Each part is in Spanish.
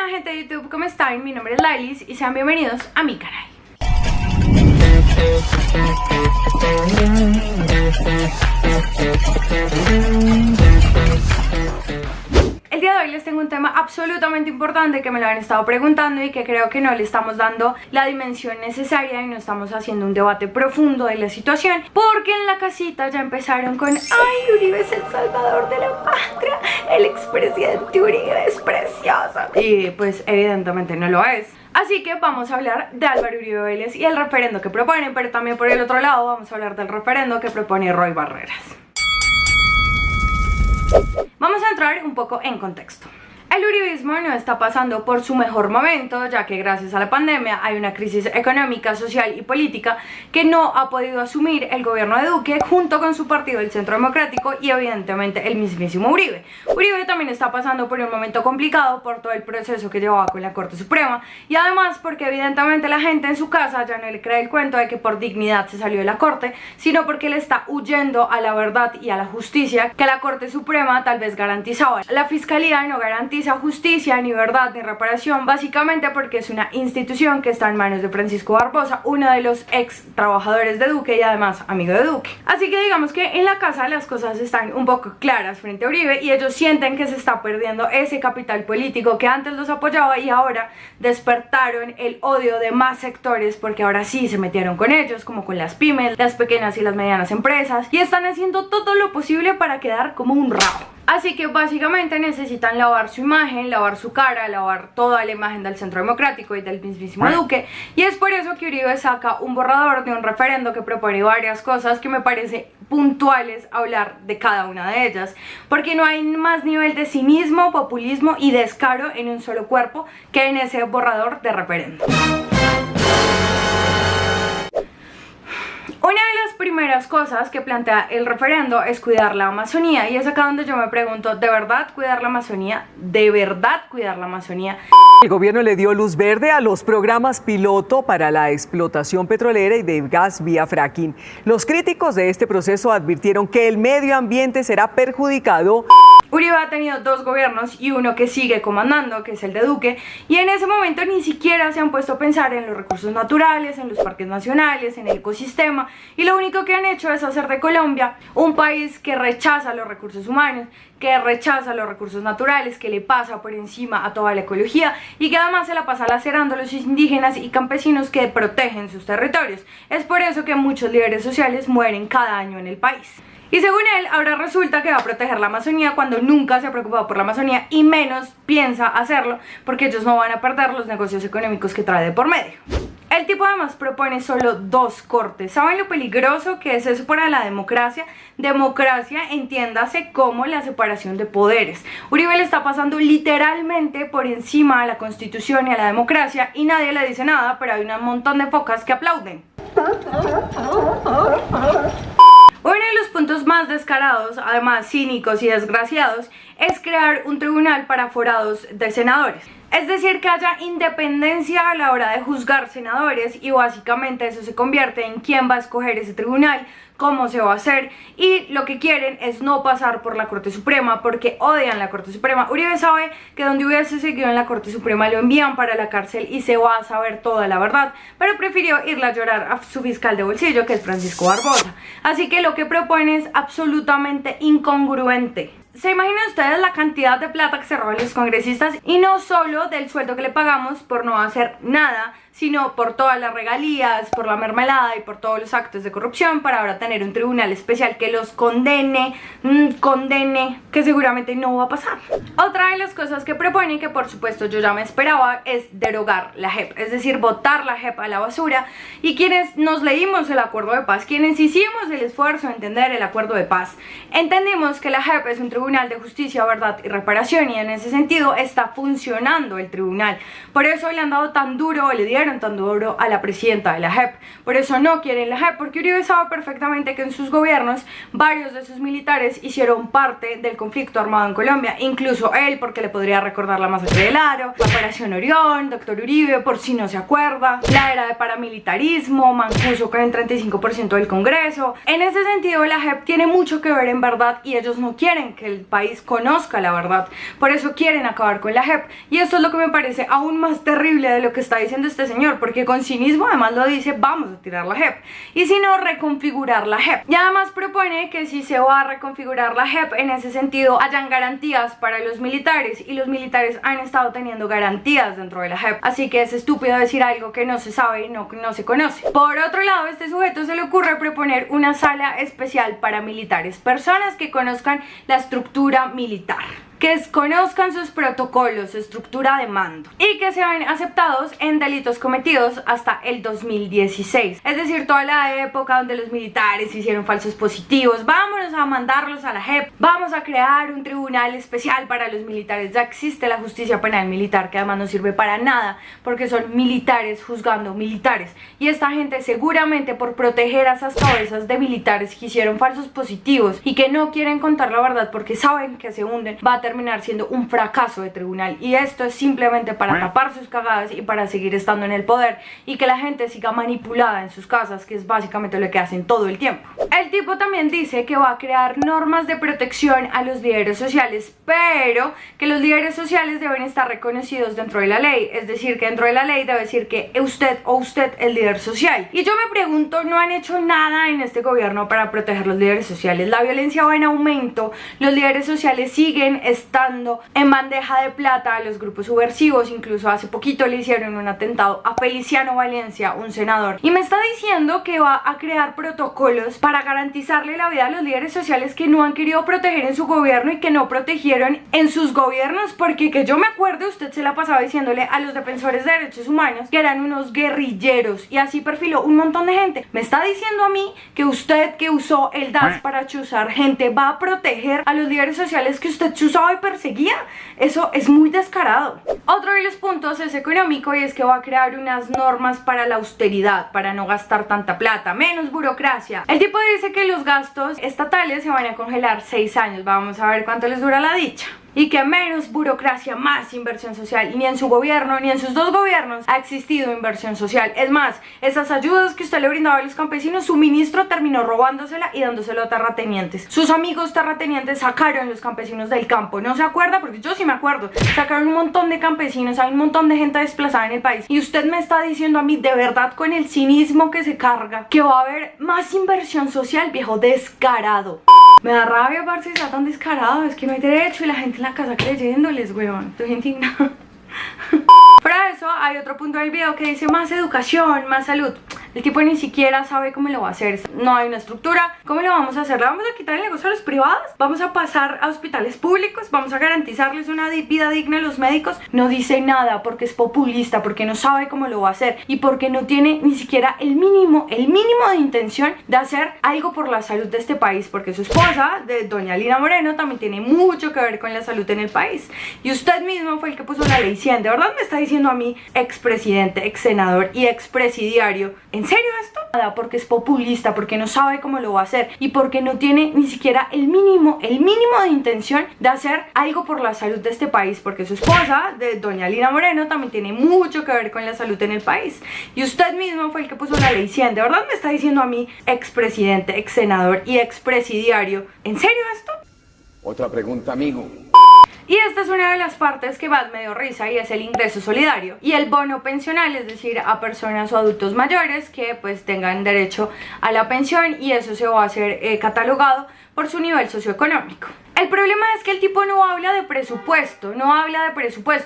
Hola gente de YouTube, ¿cómo están? Mi nombre es Lailis y sean bienvenidos a mi canal. El día de hoy les tengo un tema absolutamente importante que me lo han estado preguntando y que creo que no le estamos dando la dimensión necesaria y no estamos haciendo un debate profundo de la situación, porque en la casita ya empezaron con ¡ay, Uribe es el salvador de la patria! El expresidente Uribe es precioso. Y pues evidentemente no lo es. Así que vamos a hablar de Álvaro Uribe Vélez y el referendo que proponen, pero también por el otro lado vamos a hablar del referendo que propone Roy Barreras. Vamos a entrar un poco en contexto. El uribismo no está pasando por su mejor momento, ya que gracias a la pandemia hay una crisis económica, social y política que no ha podido asumir el gobierno de Duque junto con su partido, el Centro Democrático, y evidentemente el mismísimo Uribe. Uribe también está pasando por un momento complicado por todo el proceso que llevaba con la Corte Suprema y además porque evidentemente la gente en su casa ya no le cree el cuento de que por dignidad se salió de la Corte, sino porque le está huyendo a la verdad y a la justicia que la Corte Suprema tal vez garantizaba. La Fiscalía no garantiza justicia, ni verdad, ni reparación, básicamente porque es una institución que está en manos de Francisco Barbosa, uno de los ex trabajadores de Duque y además amigo de Duque. Así que digamos que en la casa las cosas están un poco claras frente a Uribe y ellos sienten que se está perdiendo ese capital político que antes los apoyaba y ahora despertaron el odio de más sectores porque ahora sí se metieron con ellos, como con las pymes, las pequeñas y las medianas empresas, y están haciendo todo lo posible para quedar como un rabo. Así que básicamente necesitan lavar su imagen, lavar su cara, lavar toda la imagen del Centro Democrático y del mismísimo Duque. Y es por eso que Uribe saca un borrador de un referendo que propone varias cosas que me parece puntuales hablar de cada una de ellas. Porque no hay más nivel de cinismo, populismo y descaro en un solo cuerpo que en ese borrador de referendo. Una de las primeras cosas que plantea el referendo es cuidar la Amazonía, y es acá donde yo me pregunto, ¿de verdad cuidar la Amazonía? ¿De verdad cuidar la Amazonía? El gobierno le dio luz verde a los programas piloto para la explotación petrolera y de gas vía fracking. Los críticos de este proceso advirtieron que el medio ambiente será perjudicado. Uribe ha tenido dos gobiernos y uno que sigue comandando, que es el de Duque, y en ese momento ni siquiera se han puesto a pensar en los recursos naturales, en los parques nacionales, en el ecosistema, y lo único que han hecho es hacer de Colombia un país que rechaza los recursos humanos, que rechaza los recursos naturales, que le pasa por encima a toda la ecología y que además se la pasa lacerando a los indígenas y campesinos que protegen sus territorios. Es por eso que muchos líderes sociales mueren cada año en el país. Y según él, ahora resulta que va a proteger la Amazonía cuando nunca se ha preocupado por la Amazonía y menos piensa hacerlo porque ellos no van a perder los negocios económicos que trae de por medio. El tipo además propone solo dos cortes. ¿Saben lo peligroso que es eso para la democracia? Democracia, entiéndase como la separación de poderes. Uribe le está pasando literalmente por encima a la Constitución y a la democracia y nadie le dice nada, pero hay un montón de focas que aplauden. Uno de los puntos más descarados, además cínicos y desgraciados, es crear un tribunal para aforados de senadores. Es decir, que haya independencia a la hora de juzgar senadores y básicamente eso se convierte en quién va a escoger ese tribunal, cómo se va a hacer, y lo que quieren es no pasar por la Corte Suprema porque odian la Corte Suprema. Uribe sabe que donde hubiese seguido en la Corte Suprema lo envían para la cárcel y se va a saber toda la verdad, pero prefirió irle a llorar a su fiscal de bolsillo, que es Francisco Barbosa. Así que lo que propone es absolutamente incongruente. ¿Se imaginan ustedes la cantidad de plata que se roban los congresistas? Y no solo del sueldo que le pagamos por no hacer nada, sino por todas las regalías, por la mermelada y por todos los actos de corrupción para ahora tener un tribunal especial que los condene, que seguramente no va a pasar. Otra de las cosas que propone, que por supuesto yo ya me esperaba, es derogar la JEP, es decir, botar la JEP a la basura. Y quienes nos leímos el acuerdo de paz, quienes hicimos el esfuerzo de entender el acuerdo de paz, entendimos que la JEP es un tribunal de justicia, verdad y reparación, y en ese sentido está funcionando el tribunal. Por eso le han dado tan duro, le dieron tan duro a la presidenta de la JEP. Por eso no quieren la JEP, porque Uribe sabe perfectamente que en sus gobiernos varios de sus militares hicieron parte del conflicto armado en Colombia, incluso él, porque le podría recordar la masacre del Aro, la Operación Orión, Doctor Uribe, por si no se acuerda, la era de paramilitarismo, Mancuso con el 35% del Congreso. En ese sentido la JEP tiene mucho que ver en verdad y ellos no quieren que el país conozca la verdad. Por eso quieren acabar con la JEP. Y esto es lo que me parece aún más terrible de lo que está diciendo este señor, porque con cinismo además lo dice: vamos a tirar la JEP, y si no, reconfigurar la JEP. Y además propone que si se va a reconfigurar la JEP, en ese sentido hayan garantías para los militares, y los militares han estado teniendo garantías dentro de la JEP, así que es estúpido decir algo que no se sabe y no se conoce. Por otro lado, a este sujeto se le ocurre proponer una sala especial para militares, personas que conozcan la estructura militar, que conozcan sus protocolos, su estructura de mando, y que sean aceptados en delitos cometidos hasta el 2016. Es decir, toda la época donde los militares hicieron falsos positivos, vámonos a mandarlos a la JEP, vamos a crear un tribunal especial para los militares. Ya existe la justicia penal militar, que además no sirve para nada, porque son militares juzgando militares, y esta gente seguramente, por proteger a esas cabezas de militares que hicieron falsos positivos y que no quieren contar la verdad porque saben que se hunden, va a terminar siendo un fracaso de tribunal. Y esto es simplemente para tapar sus cagadas y para seguir estando en el poder, y que la gente siga manipulada en sus casas, que es básicamente lo que hacen todo el tiempo. El tipo también dice que va a crear normas de protección a los líderes sociales, pero que los líderes sociales deben estar reconocidos dentro de la ley. Es decir, que dentro de la ley debe decir que usted es líder social. Y yo me pregunto, ¿no han hecho nada en este gobierno para proteger los líderes sociales? La violencia va en aumento, los líderes sociales siguen estando en bandeja de plata a los grupos subversivos. Incluso hace poquito le hicieron un atentado a Feliciano Valencia, un senador, y me está diciendo que va a crear protocolos para garantizarle la vida a los líderes sociales que no han querido proteger en su gobierno y que no protegieron en sus gobiernos, porque que yo me acuerdo, usted se la pasaba diciéndole a los defensores de derechos humanos que eran unos guerrilleros, y así perfiló un montón de gente. Me está diciendo a mí que usted, que usó el DAS para chuzar gente, va a proteger a los líderes sociales que usted chuzaba y perseguía. Eso es muy descarado. Otro de los puntos es económico, y es que va a crear unas normas para la austeridad, para no gastar tanta plata, menos burocracia. El tipo dice que los gastos estatales se van a congelar 6 años. Vamos a ver cuánto les dura la dicha. Y que menos burocracia, más inversión social. Ni en su gobierno, ni en sus dos gobiernos ha existido inversión social. Es más, esas ayudas que usted le brindaba a los campesinos, su ministro terminó robándosela y dándoselo a terratenientes. Sus amigos terratenientes sacaron los campesinos del campo. ¿No se acuerda? Porque yo sí me acuerdo. Sacaron un montón de campesinos, hay un montón de gente desplazada en el país. Y usted me está diciendo a mí, de verdad, con el cinismo que se carga, que va a haber más inversión social, viejo descarado. Me da rabia, parce, está tan descarado. Es que no hay derecho y la gente en la casa creyéndoles, weón. Estoy indignada. Fuera de eso, hay otro punto del video que dice más educación, más salud. El tipo ni siquiera sabe cómo lo va a hacer. No hay una estructura. ¿Cómo lo vamos a hacer? ¿Le vamos a quitar el negocio a los privados? ¿Vamos a pasar a hospitales públicos? ¿Vamos a garantizarles una vida digna a los médicos? No dice nada porque es populista, porque no sabe cómo lo va a hacer y porque no tiene ni siquiera el mínimo de intención de hacer algo por la salud de este país, porque su esposa, de doña Lina Moreno, también tiene mucho que ver con la salud en el país. Y usted mismo fue el que puso la ley 100. ¿De verdad me está diciendo a mí, expresidente, ex senador y expresidiario, ¿en serio esto? Nada, porque es populista, porque no sabe cómo lo va a hacer y porque no tiene ni siquiera el mínimo de intención de hacer algo por la salud de este país, porque su esposa, de doña Lina Moreno, también tiene mucho que ver con la salud en el país. Y usted mismo fue el que puso la ley 100. ¿De verdad me está diciendo a mí, expresidente, ex senador y expresidiario, ¿en serio esto? Otra pregunta, amigo. Y esta es una de las partes que más me dio risa, y es el ingreso solidario y el bono pensional, es decir, a personas o adultos mayores que pues tengan derecho a la pensión, y eso se va a hacer catalogado por su nivel socioeconómico. El problema es que el tipo no habla de presupuesto,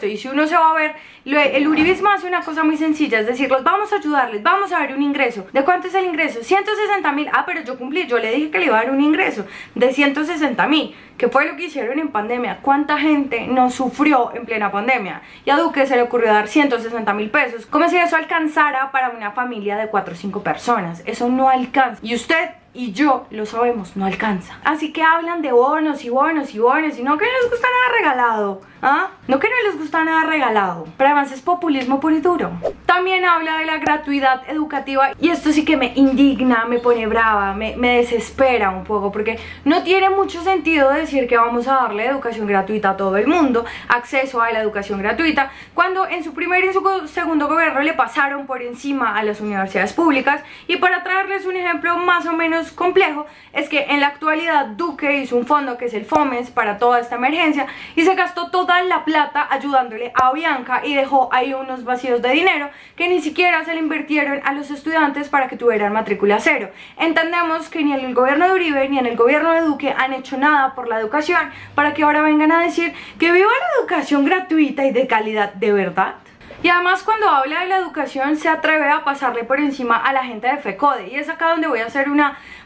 y si uno se va a ver, el uribismo hace una cosa muy sencilla, es decir, los vamos a ayudarles, vamos a dar un ingreso. ¿De cuánto es el ingreso? 160.000. Ah, pero yo cumplí, yo le dije que le iba a dar un ingreso de 160.000, que fue lo que hicieron en pandemia. ¿Cuánta gente no sufrió en plena pandemia? Y a Duque se le ocurrió dar 160.000 pesos, como si eso alcanzara para una familia de 4 o 5 personas. Eso no alcanza, y usted y yo lo sabemos, no alcanza. Así que hablan de bonos y bonos y bonos, y no que no les gusta nada regalado, ¿ah? No que no les gusta nada regalado, pero además es populismo puro y duro. También habla de la gratuidad educativa, y esto sí que me indigna, me pone brava, me desespera un poco, porque no tiene mucho sentido decir que vamos a darle educación gratuita a todo el mundo, acceso a la educación gratuita, cuando en su primer y en su segundo gobierno le pasaron por encima a las universidades públicas. Y para traerles un ejemplo más o menos menos complejo es que en la actualidad Duque hizo un fondo que es el FOMES para toda esta emergencia y se gastó toda la plata ayudándole a Avianca y dejó ahí unos vacíos de dinero que ni siquiera se le invirtieron a los estudiantes para que tuvieran matrícula cero. Entendemos que ni en el gobierno de Uribe ni en el gobierno de Duque han hecho nada por la educación para que ahora vengan a decir que viva la educación gratuita y de calidad de verdad. Y además cuando habla de la educación se atreve a pasarle por encima a la gente de FECODE. Y es acá donde voy a hacer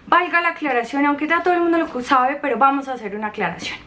valga la aclaración, aunque ya todo el mundo lo sabe, pero vamos a hacer una aclaración.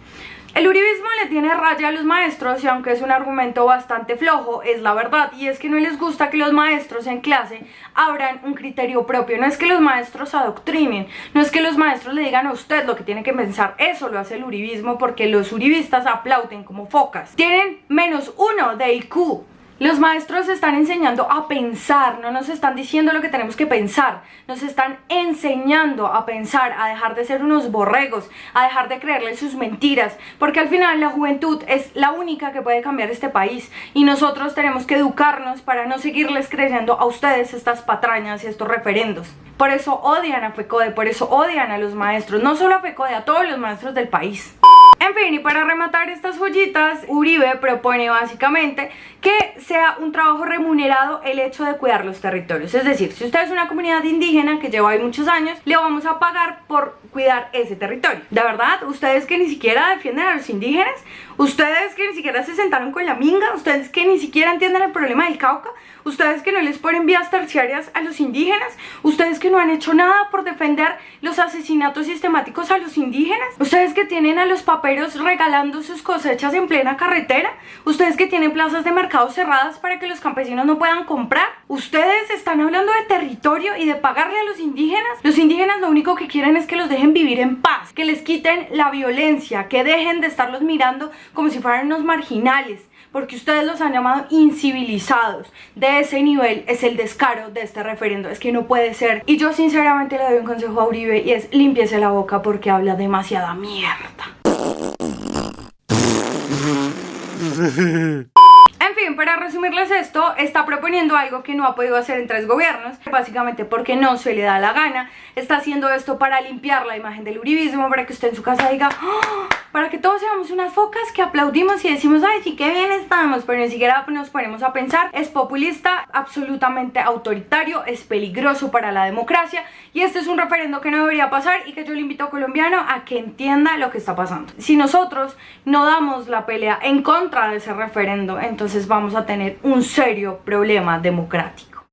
El uribismo le tiene raya a los maestros y aunque es un argumento bastante flojo, es la verdad. Y es que no les gusta que los maestros en clase abran un criterio propio. No es que los maestros adoctrinen, no es que los maestros le digan a usted lo que tiene que pensar. Eso lo hace el uribismo porque los uribistas aplauden como focas. Tienen -1 de IQ. Los maestros están enseñando a pensar, no nos están diciendo lo que tenemos que pensar, nos están enseñando a pensar, a dejar de ser unos borregos, a dejar de creerle sus mentiras, porque al final la juventud es la única que puede cambiar este país y nosotros tenemos que educarnos para no seguirles creyendo a ustedes estas patrañas y estos referendos. Por eso odian a FECODE, por eso odian a los maestros, no solo a FECODE, a todos los maestros del país. En fin, y para rematar estas joyitas, Uribe propone básicamente que sea un trabajo remunerado el hecho de cuidar los territorios. Es decir, si usted es una comunidad indígena que lleva ahí muchos años, le vamos a pagar por cuidar ese territorio. ¿De verdad? ¿Ustedes que ni siquiera defienden a los indígenas? ¿Ustedes que ni siquiera se sentaron con la minga? ¿Ustedes que ni siquiera entienden el problema del Cauca? ¿Ustedes que no les ponen vías terciarias a los indígenas? ¿Ustedes que no han hecho nada por defender los asesinatos sistemáticos a los indígenas? ¿Ustedes que tienen a los paperos regalando sus cosechas en plena carretera? ¿Ustedes que tienen plazas de mercado cerradas para que los campesinos no puedan comprar? ¿Ustedes están hablando de territorio y de pagarle a los indígenas? Los indígenas lo único que quieren es que los dejen vivir en paz, que les quiten la violencia, que dejen de estarlos mirando como si fueran unos marginales, porque ustedes los han llamado incivilizados. De ese nivel es el descaro de este referendo, es que no puede ser. Y yo sinceramente le doy un consejo a Uribe y es: límpiese la boca porque habla demasiada mierda. En fin, para resumirles esto, está proponiendo algo que no ha podido hacer en 3 gobiernos, básicamente porque no se le da la gana. Está haciendo esto para limpiar la imagen del uribismo, para que usted en su casa diga, ¡oh!, para que todos seamos unas focas que aplaudimos y decimos, ay, sí, qué bien estamos, pero ni siquiera nos ponemos a pensar. Es populista, absolutamente autoritario, es peligroso para la democracia y este es un referendo que no debería pasar y que yo le invito a colombiano a que entienda lo que está pasando. Si nosotros no damos la pelea en contra de ese referendo, entonces vamos a tener un serio problema democrático.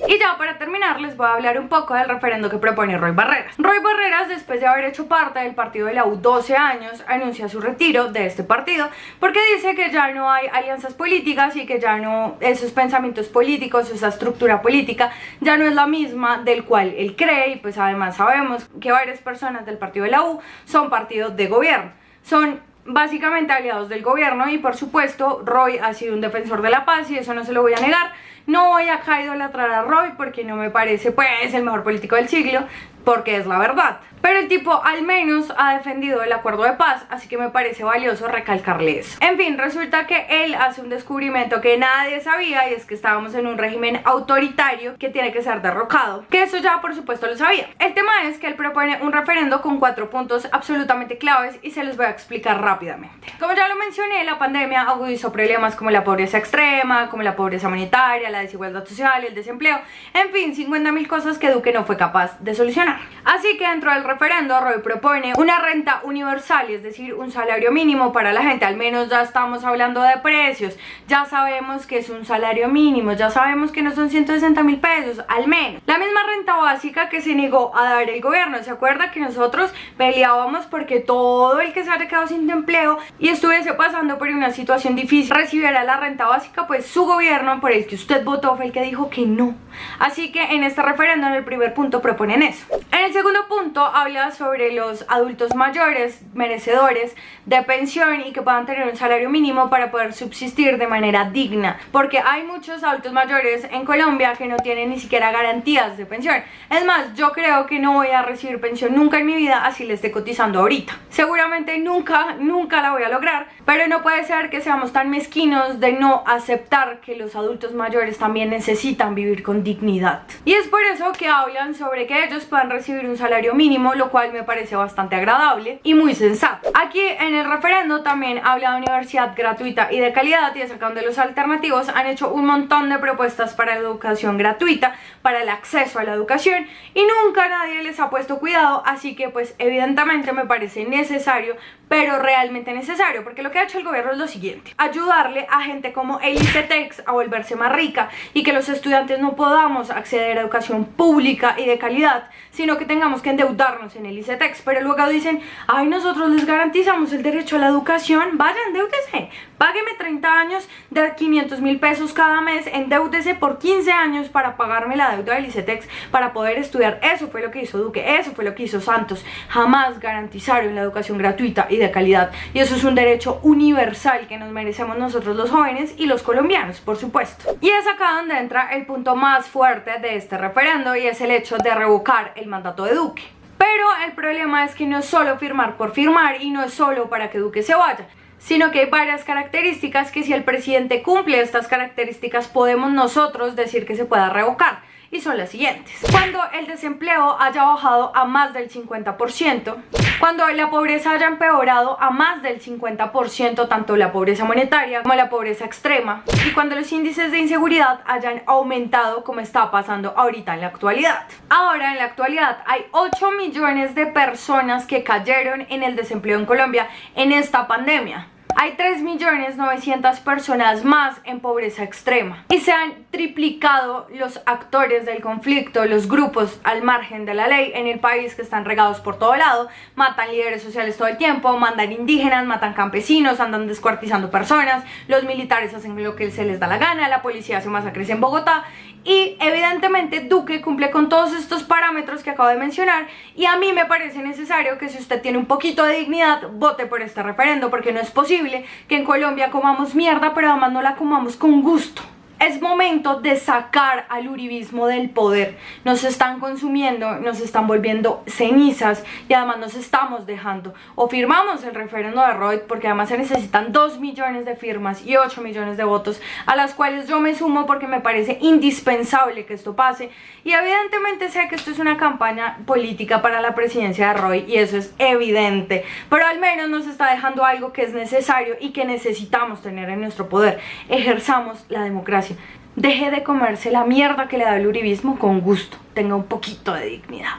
Y ya para terminar les voy a hablar un poco del referendo que propone Roy Barreras. Roy Barreras, después de haber hecho parte del partido de la U 12 años, anuncia su retiro de este partido porque dice que ya no hay alianzas políticas y que ya no, esos pensamientos políticos, esa estructura política ya no es la misma del cual él cree. Y pues además sabemos que varias personas del partido de la U son partidos de gobierno, son básicamente aliados del gobierno y por supuesto Roy ha sido un defensor de la paz y eso no se lo voy a negar. No voy acá a idolatrar a Roy porque no me parece pues el mejor político del siglo, porque es la verdad, pero el tipo al menos ha defendido el acuerdo de paz, así que me parece valioso recalcarle eso. En fin, resulta que él hace un descubrimiento que nadie sabía y es que estábamos en un régimen autoritario que tiene que ser derrocado, que eso ya por supuesto lo sabía. El tema es que él propone un referendo con 4 puntos absolutamente claves y se los voy a explicar rápidamente. Como ya lo mencioné, la pandemia agudizó problemas como la pobreza extrema, como la pobreza monetaria, la desigualdad social, el desempleo, en fin, 50.000 cosas que Duque no fue capaz de solucionar. Así que dentro del referendo Roy propone una renta universal, es decir, un salario mínimo para la gente. Al menos ya estamos hablando de precios, ya sabemos que es un salario mínimo, ya sabemos que no son 160.000 pesos, al menos. La misma renta básica que se negó a dar el gobierno. ¿Se acuerda que nosotros peleábamos porque todo el que se haya quedado sin empleo y estuviese pasando por una situación difícil recibiera la renta básica? Pues su gobierno, por el que usted votó, fue el que dijo que no. Así que en este referendo, en el primer punto, proponen eso. En el segundo punto habla sobre los adultos mayores merecedores de pensión y que puedan tener un salario mínimo para poder subsistir de manera digna, porque hay muchos adultos mayores en Colombia que no tienen ni siquiera garantías de pensión. Es más, yo creo que no voy a recibir pensión nunca en mi vida así le esté cotizando ahorita. Seguramente nunca la voy a lograr, pero no puede ser que seamos tan mezquinos de no aceptar que los adultos mayores también necesitan vivir con dignidad. Y es por eso que hablan sobre que ellos puedan recibir un salario mínimo, lo cual me parece bastante agradable y muy sensato. Aquí en el referendo también habla de universidad gratuita y de calidad, y sacando de los alternativos han hecho un montón de propuestas para la educación gratuita, para el acceso a la educación, y nunca nadie les ha puesto cuidado, así que pues evidentemente me parece necesario, pero realmente necesario, porque lo que ha hecho el gobierno es lo siguiente: ayudarle a gente como el ICETEX a volverse más rica y que los estudiantes no podamos acceder a educación pública y de calidad, sino que tengamos que endeudarnos en el ICETEX. Pero luego dicen, ay, nosotros les garantizamos el derecho a la educación. Vaya, endeúdese, págueme 30 años de 500.000 pesos cada mes, endeúdese por 15 años para pagarme la deuda del ICETEX para poder estudiar. Eso fue lo que hizo Duque, eso fue lo que hizo Santos. Jamás garantizaron la educación gratuita y de calidad, y eso es un derecho universal que nos merecemos nosotros los jóvenes y los colombianos, por supuesto. Y es acá donde entra el punto más fuerte de este referendo, y es el hecho de revocar el mandato de Duque. Pero el problema es que no es solo firmar por firmar, y no es solo para que Duque se vaya, sino que hay varias características que, si el presidente cumple estas características, podemos nosotros decir que se pueda revocar. Y son las siguientes: cuando el desempleo haya bajado a más del 50%, cuando la pobreza haya empeorado a más del 50%, tanto la pobreza monetaria como la pobreza extrema, y cuando los índices de inseguridad hayan aumentado, como está pasando ahorita en la actualidad. Ahora, en la actualidad, hay 8 millones de personas que cayeron en el desempleo en Colombia en esta pandemia. Hay 3.900.000 personas más en pobreza extrema, y se han triplicado los actores del conflicto, los grupos al margen de la ley en el país, que están regados por todo lado. Matan líderes sociales todo el tiempo, mandan indígenas, matan campesinos, andan descuartizando personas, los militares hacen lo que se les da la gana, la policía hace masacres en Bogotá. Y evidentemente Duque cumple con todos estos parámetros que acabo de mencionar, y a mí me parece necesario que, si usted tiene un poquito de dignidad, vote por este referendo, porque no es posible que en Colombia comamos mierda, pero además no la comamos con gusto. Es momento de sacar al uribismo del poder. Nos están consumiendo, nos están volviendo cenizas, y además nos estamos dejando. O firmamos el referendo de Roy, porque además se necesitan 2 millones de firmas y 8 millones de votos, a las cuales yo me sumo porque me parece indispensable que esto pase. Y evidentemente sé que esto es una campaña política para la presidencia de Roy, y eso es evidente, pero al menos nos está dejando algo que es necesario y que necesitamos tener en nuestro poder: ejerzamos la democracia. Deje de comerse la mierda que le da el uribismo con gusto. Tenga un poquito de dignidad.